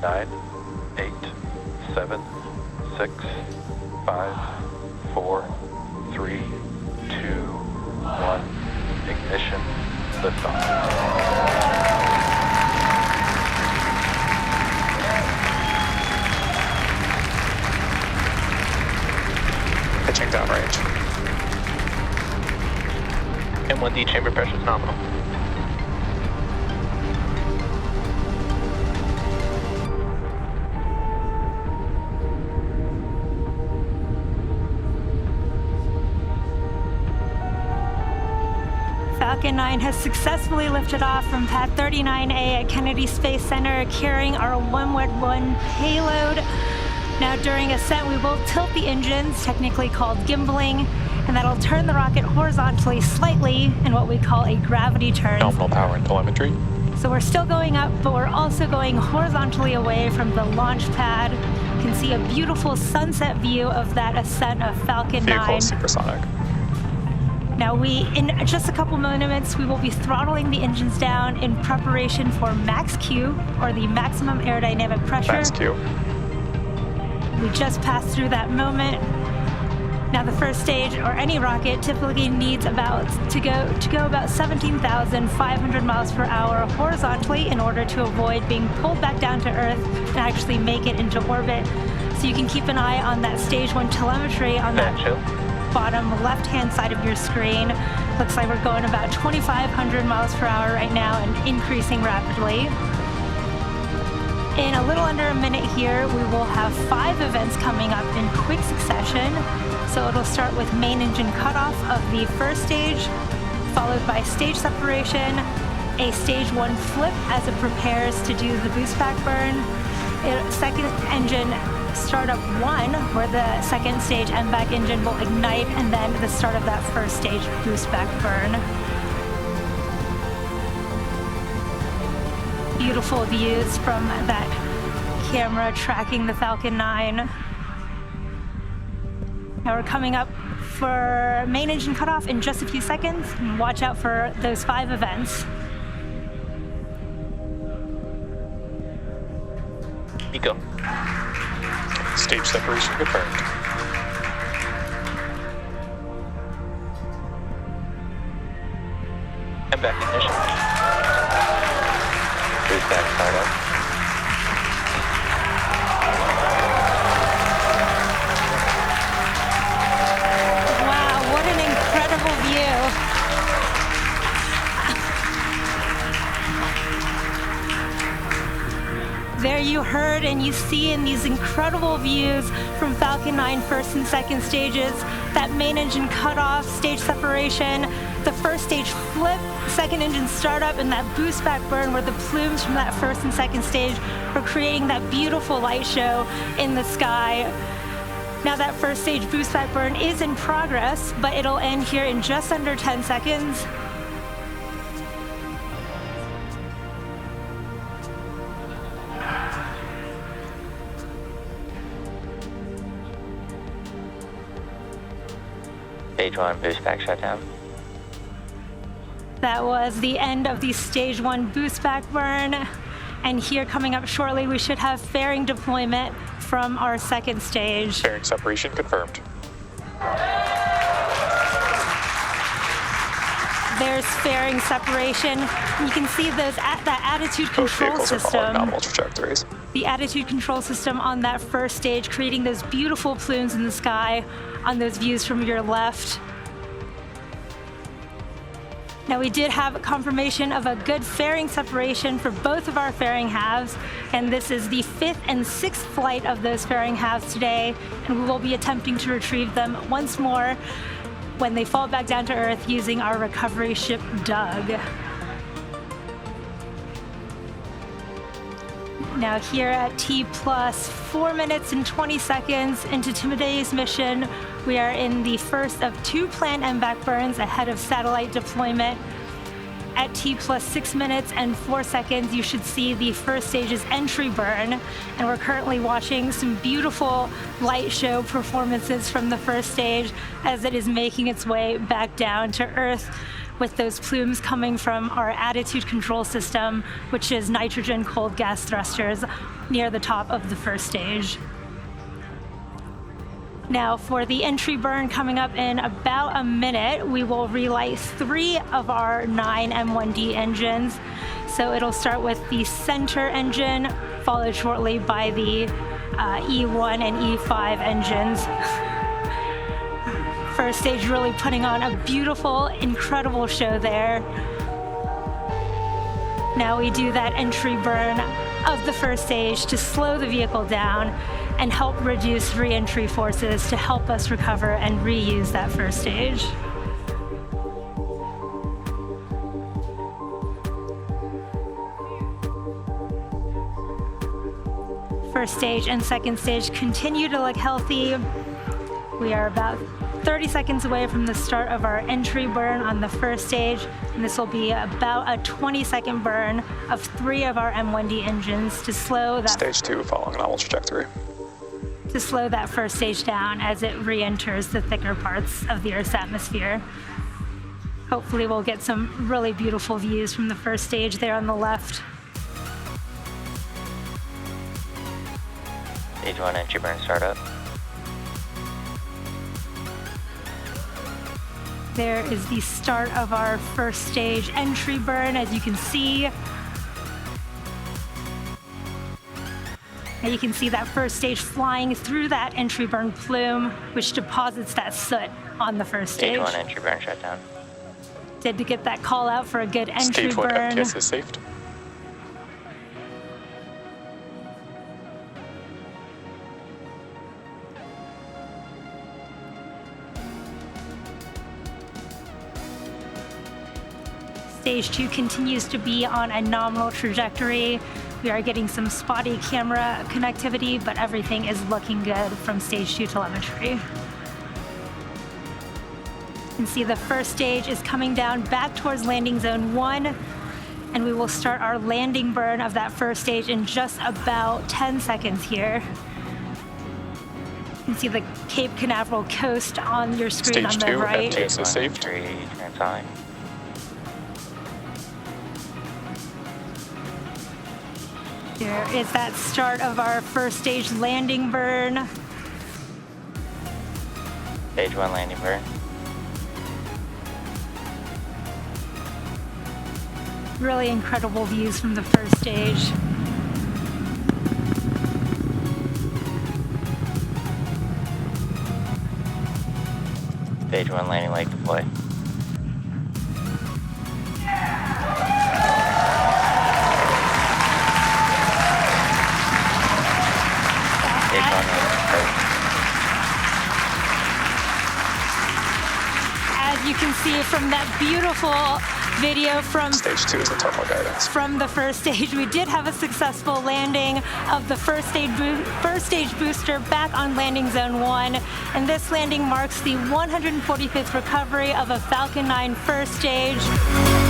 9, 8, 7, 6, 5, 4, 3, 2, 1. Ignition. Liftoff. Pitching downrange. M1D chamber pressure is nominal. Falcon 9 has successfully lifted off from Pad 39A at Kennedy Space Center, carrying our OneWeb 1 payload. Now during ascent, we will tilt the engines, technically called gimbaling, and that'll turn the rocket horizontally slightly in what we call a gravity turn. Nominal power and telemetry. So we're still going up, but we're also going horizontally away from the launch pad. You can see a beautiful sunset view of that ascent of Falcon 9. Vehicle supersonic. Now in just a couple minutes, we will be throttling the engines down in preparation for max Q, or the maximum aerodynamic pressure. Max Q. We just passed through that moment. Now the first stage, or any rocket, typically needs to go about 17,500 miles per hour horizontally in order to avoid being pulled back down to Earth and actually make it into orbit. So you can keep an eye on that stage 1 telemetry on that bottom left-hand side of your screen. Looks like we're going about 2,500 miles per hour right now and increasing rapidly. In a little under a minute here, we will have 5 events coming up in quick succession. So it'll start with main engine cutoff of the first stage, followed by stage separation, a stage 1 flip as it prepares to do the boost pack burn, second engine startup 1, where the second stage MVAC engine will ignite, and then the start of that first stage boost back burn. Beautiful views from that camera tracking the Falcon 9. Now we're coming up for main engine cutoff in just a few seconds. And watch out for those 5 events. Nico. Stage separation confirmed. MVAC ignition. Boost back startup. Wow, what an incredible view. There you heard and you see in these incredible views from Falcon 9 first and second stages, that main engine cutoff, stage separation, the first stage flip, second engine startup, and that boost back burn where the plumes from that first and second stage are creating that beautiful light show in the sky. Now that first stage boost back burn is in progress, but it'll end here in just under 10 seconds. Stage 1 boost back shutdown. That was the end of the stage 1 boost back burn. And here coming up shortly, we should have fairing deployment from our second stage. Fairing separation confirmed. There's fairing separation. You can see that attitude control system. Nominal trajectories. The attitude control system on that first stage, creating those beautiful plumes in the sky on those views from your left. Now we did have confirmation of a good fairing separation for both of our fairing halves, and this is the 5th and 6th flight of those fairing halves today, and we will be attempting to retrieve them once more when they fall back down to Earth using our recovery ship Doug. Now here at T plus 4 minutes and 20 seconds into today's mission, we are in the first of 2 planned MVAC burns ahead of satellite deployment. At T plus 6 minutes and 4 seconds, you should see the first stage's entry burn. And we're currently watching some beautiful light show performances from the first stage as it is making its way back down to Earth with those plumes coming from our attitude control system, which is nitrogen cold gas thrusters near the top of the first stage. Now for the entry burn coming up in about a minute, we will relight 3 of our 9 M1D engines. So it'll start with the center engine, followed shortly by the E1 and E5 engines. First stage really putting on a beautiful, incredible show there. Now we do that entry burn of the first stage to slow the vehicle down and help reduce re-entry forces to help us recover and reuse that first stage. First stage and second stage continue to look healthy. We are about 30 seconds away from the start of our entry burn on the first stage, and this will be about a 20-second burn of 3 of our M1D engines to slow that Stage 2 following nominal trajectory. to slow that first stage down as it re-enters the thicker parts of the Earth's atmosphere. Hopefully we'll get some really beautiful views from the first stage there on the left. Stage 1 entry burn startup. There is the start of our first stage entry burn, as you can see. And you can see that first stage flying through that entry burn plume, which deposits that soot on the first stage. Stage 1 entry burn shutdown. Did to get that call out for a good entry Stage 1 burn. FTS is saved. Stage 2 continues to be on a nominal trajectory. We are getting some spotty camera connectivity, but everything is looking good from stage 2 telemetry. You can see the first stage is coming down back towards landing zone 1, and we will start our landing burn of that first stage in just about 10 seconds here. You can see the Cape Canaveral coast on your screen Stage on the 2 right. FTS is saved. Transonic. Here is that start of our first stage landing burn. Stage 1 landing burn. Really incredible views from the first stage. Stage 1 landing leg deploy. Stage 1 landing approach. As you can see from that beautiful video from Stage 2 is the thermal guidance. from the first stage, we did have a successful landing of the first stage booster back on landing zone 1, and this landing marks the 145th recovery of a Falcon 9 first stage.